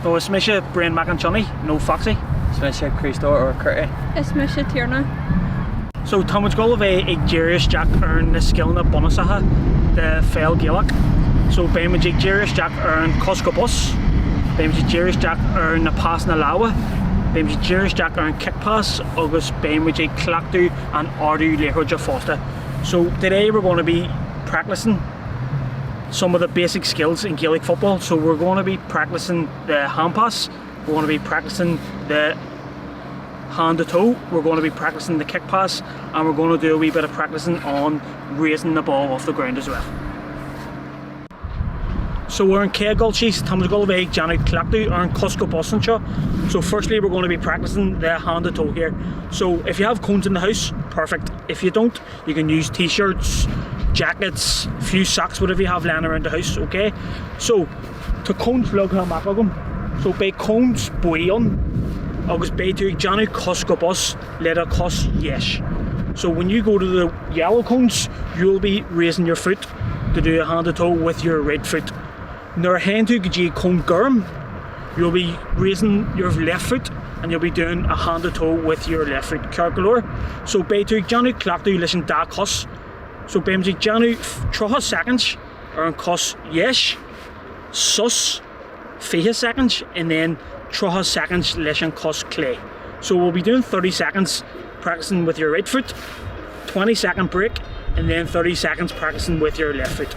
No, is Misha Brain Mac and Johnny, no Foxy. Is Misha Christo or Curry? Is Misha tSionnaigh? So Thomas Gulliver Jarius Jack earn the Scileanna Bunaíodh the Féile Gaeltacht. So Baimajig Jarius Jack earn Coscobus. Baimajig Jarius Jack earn the pass na Lawa. Baimajig Jarius Jack earn kick pass. Agus Baimajig Clactu and Ardu Laochra Foster. So today we're going to be practicing some of the basic skills in Gaelic football. So we're going to be practicing the hand pass. We're going to be practicing the hand to toe, we're going to be practicing the kick pass, and we're going to do a wee bit of practicing on raising the ball off the ground as well. So we're in Gaeltacht, Thomas Gulliver, Johnny Clactu, or in Cusco Bostonshire. So firstly we're going to be practicing the hand to toe here. So if you have cones in the house, perfect. If you don't, you can use t-shirts, jackets, a few socks, whatever you have lying around the house, okay? So, to cones vlog ha macagum. So by cones bhliain, agus beidh Johnny Cusco Bus let a cos yes. So when you go to the yellow cones, you'll be raising your foot to do a hand to toe with your right foot. Nor hand to gji cone gurm, you'll be raising your left foot and you'll be doing a hand to toe with your left foot. Calculor. So beidh Johnny Clactu listen da cos. So beidh Johnny 3 seconds or cos yes, sus 4 seconds, and then 3 seconds leis an cos clay. So we'll be doing 30 seconds practicing with your right foot, 20-second break, and then 30 seconds practicing with your left foot.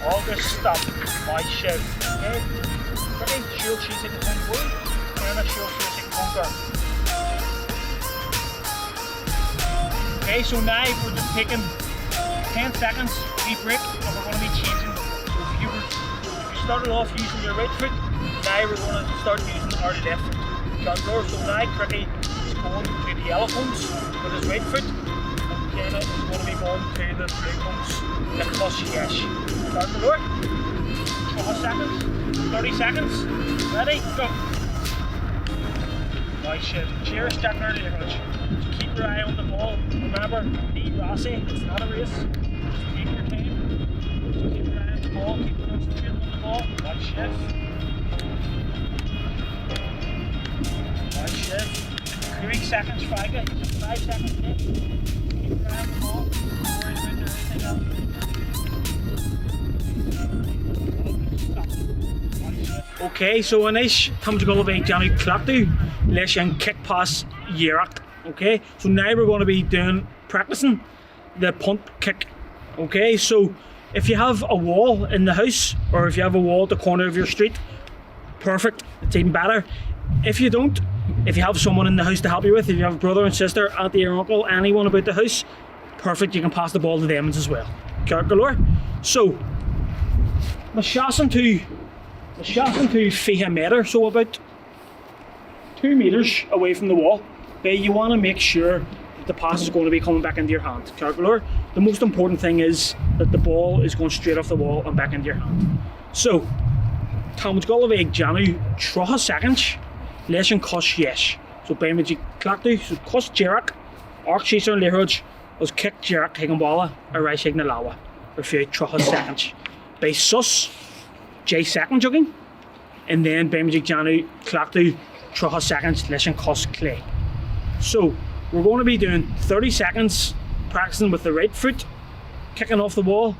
August stop, my chef. Okay? Pretty sure she's in the Kung Fu, and I'm sure she's in Kung Fu. Okay, so now we're just taking 10 seconds, wee break, and we're going to be changing. So if you started off using your right foot, now we're going to start using our left foot. So now Cricky is going to the yellow cones with his right foot, and Jenna is going to be going to the blue cones, the cos yes. Start the door. 12 seconds, 30 seconds, ready, go. Nice shit. Cheers, Jack early, so keep your eye on the ball. Remember, be Rossi, it's not a race. Just take your time. So keep your eye on the ball, keep concentrating on the ball. Nice shit. Nice shit. 3 seconds, 5 seconds left. Keep your eye on the ball. Don't worry about anything else. Okay, so in this, Thomas Gulliver Johnny Clactu, leis an kick pass Earraigh. Okay, so now we're going to be practicing the punt kick. Okay, so if you have a wall in the house, or if you have a wall at the corner of your street, perfect, it's even better. If you don't, if you have someone in the house to help you with, if you have a brother and sister, auntie or uncle, anyone about the house, perfect, you can pass the ball to them as well. Calculor. So, my shassin to feadh meter, so about 2 meters away from the wall. But you want to make sure that the pass is going to be coming back into your hand. Calculor. The most important thing is that the ball is going straight off the wall and back into your hand. So, Thomas Gulliver Johnny 3 seconds leis an cos yes. So Baimajig Clactu, so cos Earraigh, arc chaser and Laochra was kick Earraigh higan balla Earraigh na Lawa for 3 seconds. By sus J second jogging, and then Baimajig Johnny Clactu 3 seconds leis an cos clay. So we're going to be doing 30 seconds practicing with the right foot, kicking off the wall,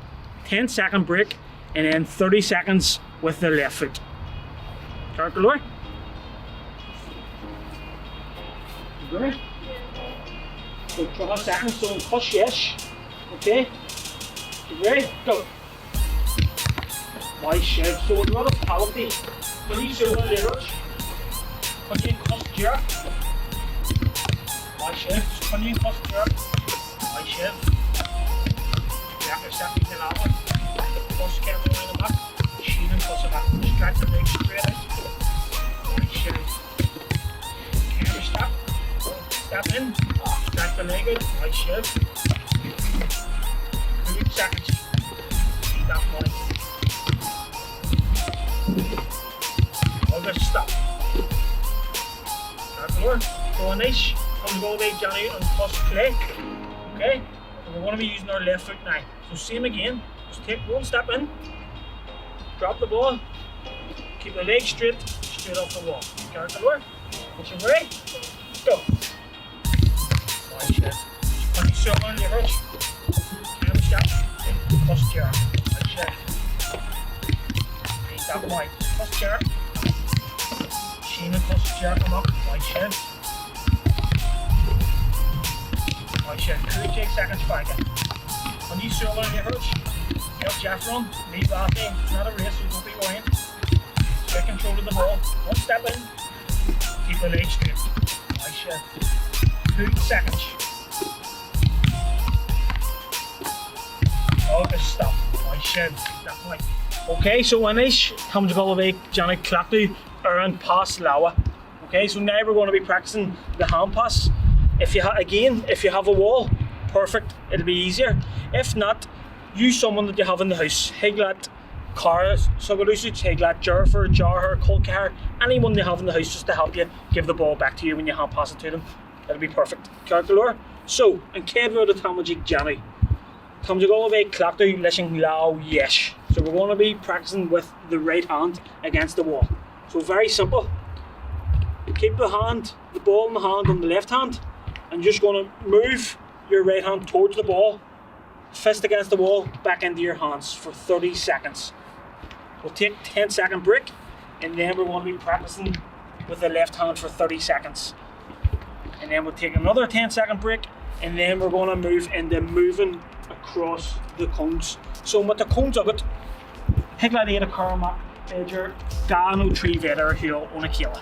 10-second break, and then 30 seconds with the left foot. Calculor. Good. So 3 seconds, so cos yes. Okay. You ready? Go. Nice shit. So a lot of penalty. When you show the lyrics, when you cos Earraigh. Nice shit. When you cos Earraigh. Nice shit. Jack is second to that one. Cos Kevin in the back. Sheen and cos the back. Stretch the legs straight out. Nice shit. Step in, back the leg out, right shift. 2 seconds. Keep that point. Agus stop. Circular. Go on nice. Come go away Johnny and plus play. Okay? So we're going to be using our left foot now. So same again. Just take 1 step in. Drop the ball. Keep the leg straight off the wall. Circular. Which is ready. Go. Right shift. Punch yourself on the approach. Hand step. Plus chair. Right shift. Keep that point. Plus chair. Sheena plus chair come up. Right shift. Right shift. 38 seconds back in. When you shoulder on the approach, get Jeff run. Leave that thing. It's not a race, so don't be worrying. Get control of the ball. 1 step in. Keep the leg straight. Right shift. 2 seconds. Agus stop. Right shift. That point. Okay, so when this comes to go away, Johnny Clackdu around pass Laochra. Okay, so now we're going to be practicing the hand pass. If you if you have a wall, perfect, it'll be easier. If not, use someone that you have in the house. Higlat, Cara, Sugalusich, Higlat, Jerfer, Jarher, Colcahar, anyone you have in the house just to help you give the ball back to you when you hand pass it to them. It'll be perfect. Calculor. So, in Kedra the Tamajik Johnny. Tamjagolave Clackdu Leshing Lao Yesh. So we're going to be practicing with the right hand against the wall. So very simple. Keep the ball in the hand on the left hand, and you're just going to move your right hand towards the ball, fist against the wall, back into your hands for 30 seconds. We'll take 10-second break, and then we're going to be practicing with the left hand for 30 seconds. And then we'll take another 10-second break, and then we're going to move into moving across the cones. So with the cones of it, Higladeda Karma, Edger, Dano Tree Vedder, Hill, Onakila.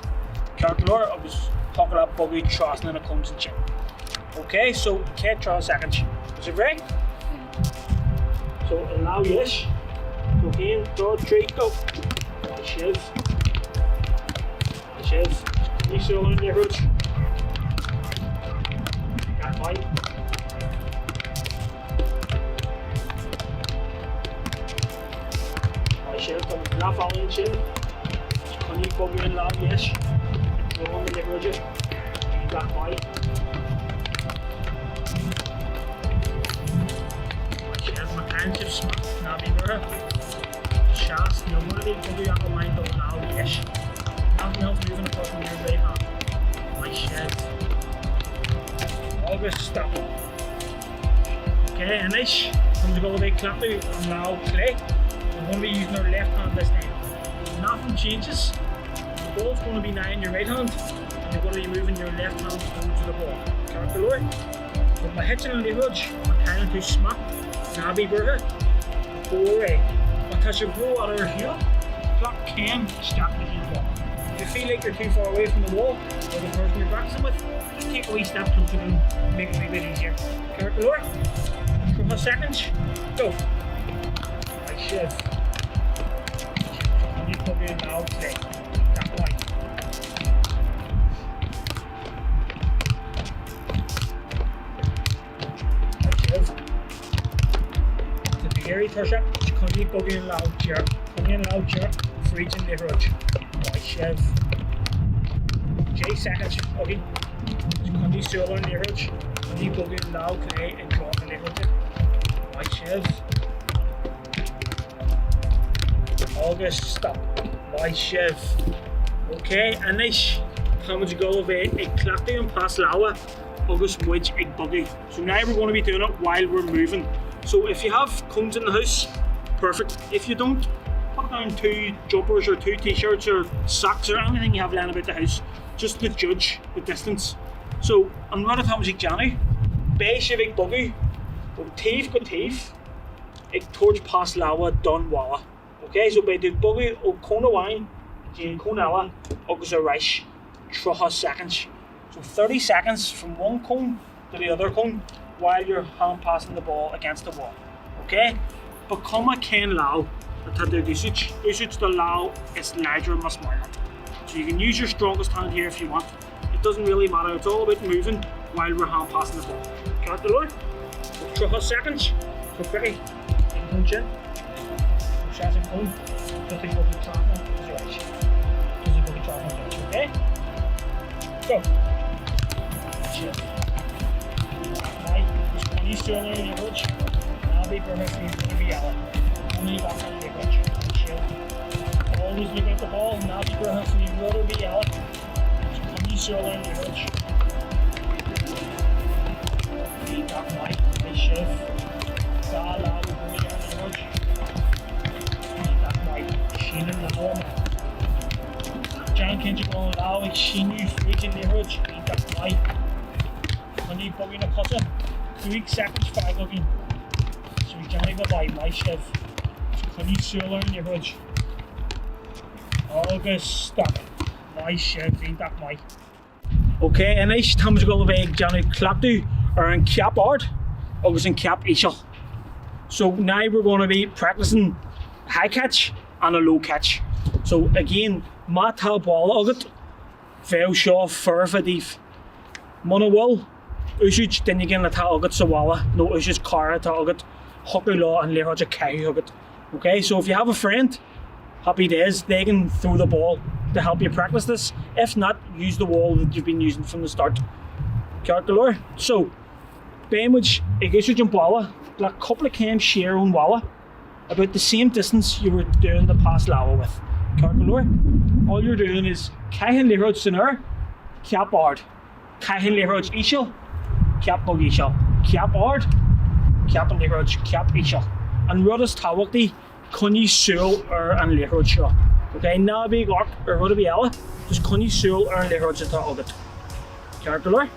Calculor, I was talking about buggy trusting in the cones and chin. Okay, so 12 seconds. Is it ready? So allow yes. Go again, draw tree, go. Shiv. You still on your roots. Got light. Shiv, come not following chin. Can you go in loud, yes. Go on the leverage. You got light. Handkerchief smart, now be better. Shast, nobody can do that mind though now, yes. Nothing else moving across from your right hand. My shed. Agus stop. Okay, and this comes to go with a clappy and now play. We're going to be using our left hand this time. Nothing changes. The ball's going to be now in your right hand, and you're going to be moving your left hand towards the ball. Count the lower. With my hitching on the edge, my hand to smack. Nabi burger, boring. But as you grow out of your heel, clock can stop with your ball. If you feel like you're too far away from the wall or the person you're practicing with, just take a wee step closer and make it a bit easier. Carrot the lower. For seconds, go. Like shiv. You put in now today. That point. Like shiv. Gary Tursha, Connie Buggy Laochra, Connie Laochra, Freedge and Leverage. White Chev. J seconds, Buggy. Connie Solar and Leverage. Connie Buggy Laochra and John and Leverage. White Chev. August stop. White Chev. Okay, and this comes to go away a clapping and pass Laochra, August Wedge egg Buggy. So now we're going to be doing it while we're moving. So if you have cones in the house, perfect. If you don't, put down 2 jumpers or 2 t-shirts or socks or anything you have lying about the house, just to judge the distance. So I'm going to tell you Johnny, Bay Shivik Buggy, Teef go Teef, Ig Torch Pass Laochra Dun Walla. Okay, so by the Buggy o Kona Wine, Jane Konella, Agus Earraigh, 30 seconds. So 30 seconds from one cone to the other cone, while you're hand passing the ball against the wall. Okay? Become a Ken Lao, the usage the Lao is larger and smaller. So you can use your strongest hand here if you want. It doesn't really matter, it's all about moving while we're hand passing the ball. Count the Lord. 3 seconds. So quickly. Punch in. Shots and boom. Just think what the trap now is right. Just think what the trap now is, okay? Go. Shit. Right. Just one each turn in your coach. Now be perfect. Be yellow. Only back on your coach. Shit. Always look at the ball. Now be perfect. You will be yellow. So one each turn in your coach. Be back right. Be shift. Loud. John Kenji going Lao, Shinu, Freaking Nehruj, that's right. When you bug in a cutter, 3 seconds, 5 looking. So you can't even buy my chef. So can you solar Nehruj? August, stop. My chef, ain't that my. Okay, and each time we go away, Johnny Clapdo are in cap art, August in cap Ishal. So now we're going to be practicing high catch and a low catch. So again, Mata ball agat, Féil seo feadh Mana wall, Usuj then again at agat sawala, no Usuj car at agat, Hockey Law and Laochra agat. Okay, so if you have a friend, happy days, they can throw the ball to help you practice this. If not, use the wall that you've been using from the start. Calculor. So, Bainwich, Igisuj and Bala, like a couple of cams share on Walla, about the same distance you were doing the past Lawa with. Calculor. All you're doing is Caihan Laochra Sinner, Cap Ard, Caihan Laochra Ishal, Cap Bug Ishal, Cap Ard, Cap and Laochra, Cap Ishal. And Ruddus Tawakti, Cunny Sul and Laochra Shaw. Okay, now big arc or Rudda Biella, just Cunny Sul and Laochra Tawagat. Calculor.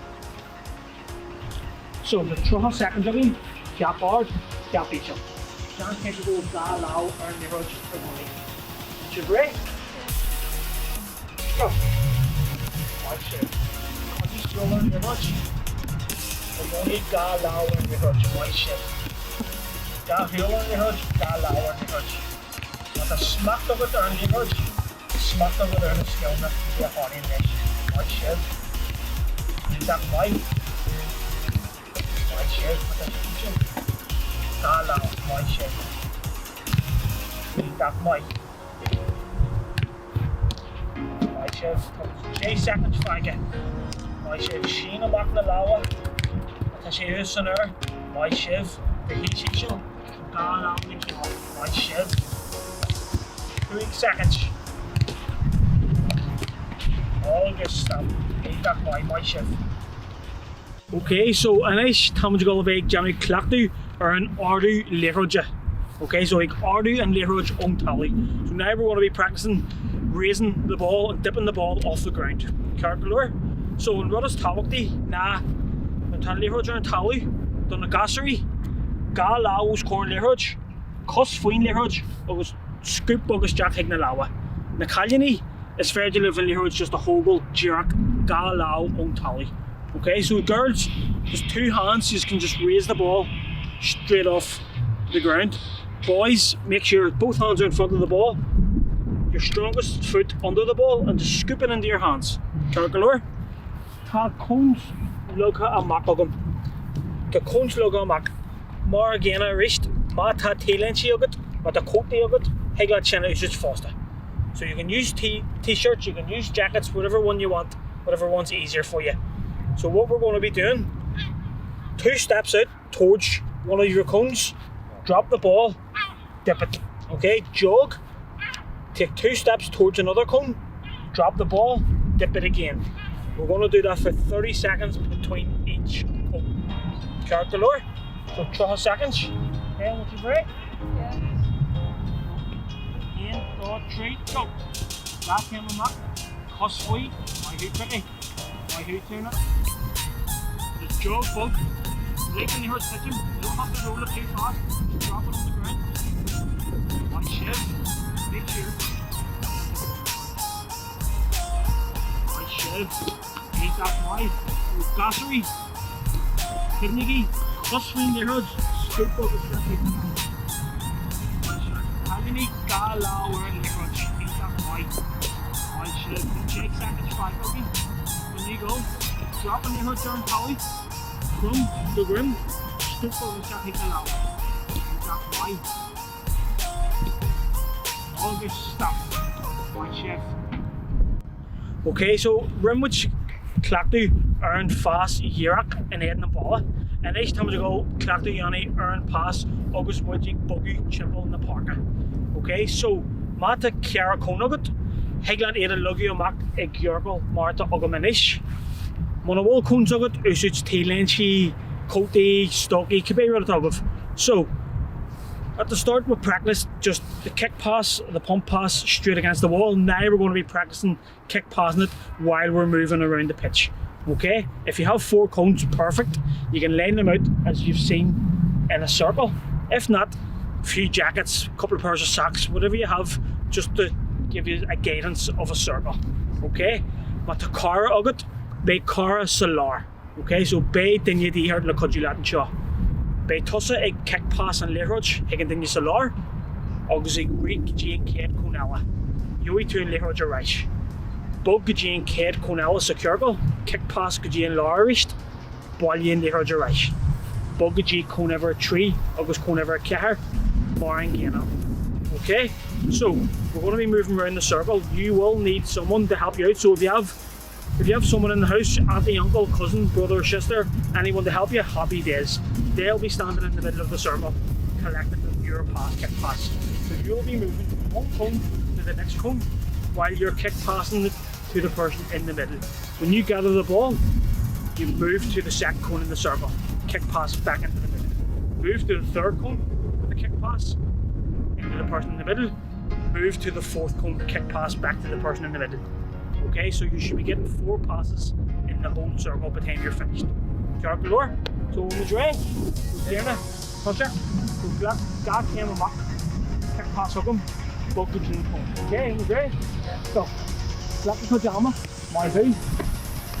So the 3 seconds again, Cap Ard, Cap Ishal. Can't take the goal that low and Laochra for money. Should break. Go. Watch it. Cunny Sul and Laochra. The money got low and Laochra. Watch it. Got hill and Laochra, got low and Laochra. But the smack of it and Laochra, smack of it and the scileanna, be a honey neck. Watch it. Is that right? My chef with the kitchen. Got low, my chef. Is that right? My chef, 3 seconds faggot. My chef, Sheena back in the lower. But she is on her. My chef, the heat show. Got low, my chef. 3 seconds. All good stuff. Ain't that my chef. Okay, so a nice time to go away, Johnny Clapdo or an Ardu Laochra. Okay, so like Ardu and Laochra on tally. So now we're going to be practicing raising the ball and dipping the ball off the ground. Calculor. So in Ruddus Tawakti, nah, when Laochra and tally, done the gassery, Ga Lao corn Laochra, Cos Fine Laochra, it was scoop bogus Jack Higna Lawa. Na Caliani is fair to live in Laochra, just a Hogel, Jirak, Ga Lao on tally. Okay, so girls, just 2 hands, you can just raise the ball straight off the ground. Boys, make sure both hands are in front of the ball, your strongest foot under the ball, and just scoop it into your hands. Calculor. Ta cones loga a makogum. Ta cones loga a mak. Mar again a wrist, ma ta tailend yogut, but the coat yogut, hegla chena is just faster. So you can use t-shirts, you can use jackets, whatever one you want, whatever one's easier for you. So what we're going to be doing, 2 steps out towards one of your cones, drop the ball, dip it. Okay, jog, take 2 steps towards another cone, drop the ball, dip it again. We're going to do that for 30 seconds between each cone. Calculor. So 12 seconds. Okay, would you break? Yeah. 1, 2, 3, go. Last time on that. Cost free. My hoot quickly. My hoot turn it. Just jog bug. Leg in your touch him. You don't have to roll it too fast. Just drop it on the ground. One shift. Make sure. One shift. Ain't that wide. Gassery. Kidney. Plus swing your hoods. Scoop bug is just taking it. How many Ga Lao and Laochra? Ain't that wide. One shift. 8 seconds. 5 okay. When you go. Slap on the hood down, Polly. Come, the grim. Stoop over the shot, hit the loud. That's why. August stop. My chef. Okay, so Rimwich Clachdú earn fast Earraigh in Earraigh and Balla. And each time we go, Clachdú Yanni earn pass August Wudgy Buggy Chimple in the Parka. Okay, so Mata Kiara Conagut, Hegland Ada Lugio Mac Egurgle Marta Ogamanish. Monowall Kunzagut, Usage Talenchi, Coty, Stocky, Cabera of. So at the start we practice just the kick pass, the pump pass straight against the wall. Now we're going to be practicing kick passing it while we're moving around the pitch. Okay? If you have 4 cones, perfect. You can line them out as you've seen in a circle. If not, a few jackets, a couple of pairs of socks, whatever you have, just to give you a guidance of a circle. Okay? But the car ugut, be cara solar. Okay, so be ndiaidh le codulatin shaw. Be tussa ag kick pass and lehroj, higan dinny solar, agus ag reek gene ked konella. Yui to lehroj a reich. Bug gene ked konella securgal, kick pass gene larisht, bhliain lehroj a reich. Bug gene conever a tree, agus conever a kehar, barring gana. Okay, so we're going to be moving around the circle. You will need someone to help you out. So if you have someone in the house, auntie, uncle, cousin, brother or sister, anyone to help you, happy days. They'll be standing in the middle of the circle, collecting your pass, kick pass. So you'll be moving from one cone to the next cone while you're kick passing it to the person in the middle. When you gather the ball, you move to the second cone in the circle, kick pass back into the middle. Move to the third cone with the kick pass into the person in the middle. Move to the fourth cone, kick pass back to the person in the middle. Okay, so you should be getting 4 passes in the whole circle by the time you're finished. Sharp galore. So when we're ready, tSionnaigh, puncher, God came a mock, kick pass hook him, book the gene cone. Okay, we're ready. So, slap the pajama, my who.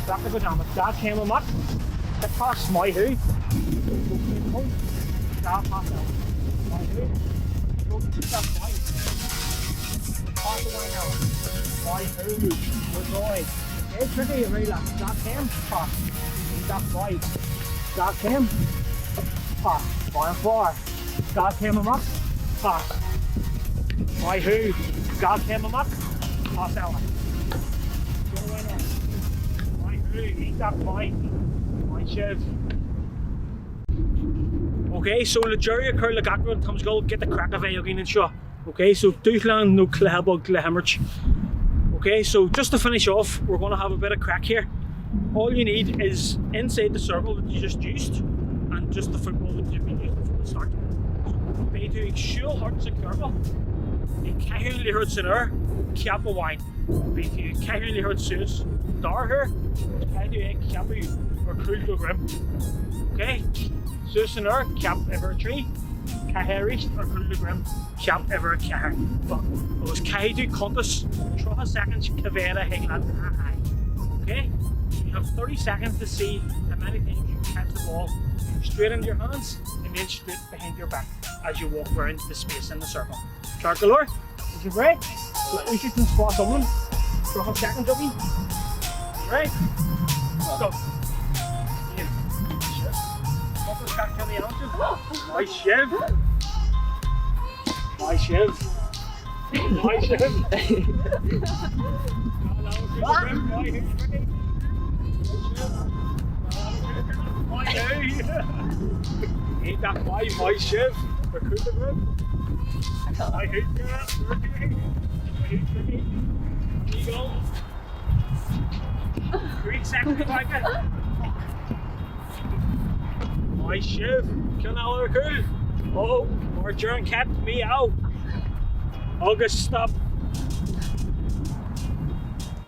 Slap the pajama, God came a mock, kick pass, my who. Book the gene cone, God pass out, my who. Book the stuff, my. Pass away now. My who, we're going. Okay, tricky, relax. God came, pass. That's right. God came, pass. 4 God came a muck, pass. My who, God came a muck, pass out. Go away now. My who, eat that pie. My chef. Okay, so the jury occur like Gaeltacht comes go get the crack of again and sure. Okay, so Duchlan no Clabog Glahammerch. Okay, so just to finish off, we're going to have a bit of crack here. All you need is inside the circle that you just used and just the football that you've been using from the start. So, be to show hearts of circle. You can't really hurt sooner, cap a wine. Be to can't really hurt soos. Darker, can't do a cap or cool to grim. Okay, so sooner, cap ever a tree. Caherist or cool to grim, cap ever a car. But it was Kaidu Compass, 3 seconds, Cavera, Hegland, okay? So you have 30 seconds to see how many times you can catch the ball straight into your hands and then straight behind your back as you walk around the space in the circle. Shark galore, is you ready? We should spot someone. 3 seconds of me. Right? Go. Yeah. Sure. Back to the answer. Nice shiv. Nice shiv. Nice shiv. Ain't that my shiv? For Cooperman? I hate that. I hate tricky. Here you go. 3 seconds, Micah. My shiv. Can I cool? Oh, more German cat meow. August stop.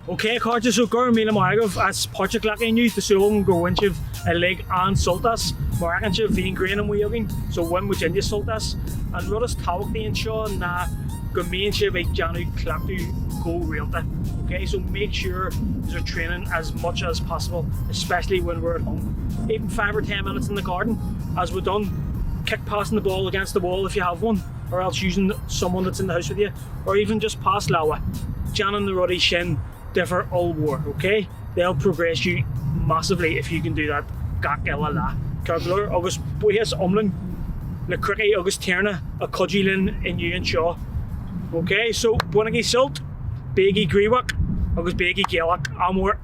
Okay, Carter, so go and Bunaíodh as páirt ghlacadh you to show them go winch of a leg and sultas. Markanship being green and wheeling, so when we change sultas and Ruddus talk the insure na go main ship a Janu Clachdú go realta. Okay, so make sure you're training as much as possible, especially when we're at home. Even 5 or 10 minutes in the garden, as we've done, kick passing the ball against the wall if you have one, or else using someone that's in the house with you, or even just pass Lawa. Jan and the Ruddy Shin differ all war, okay? They'll progress you massively if you can do that. Gaeltacht la Carglor agus buhas omlin le cricket agus tierna a codgilin in you and shaw. Okay, so Bunaíodh salt, Biggie Greewak, agus Biggie Gaeltacht amor.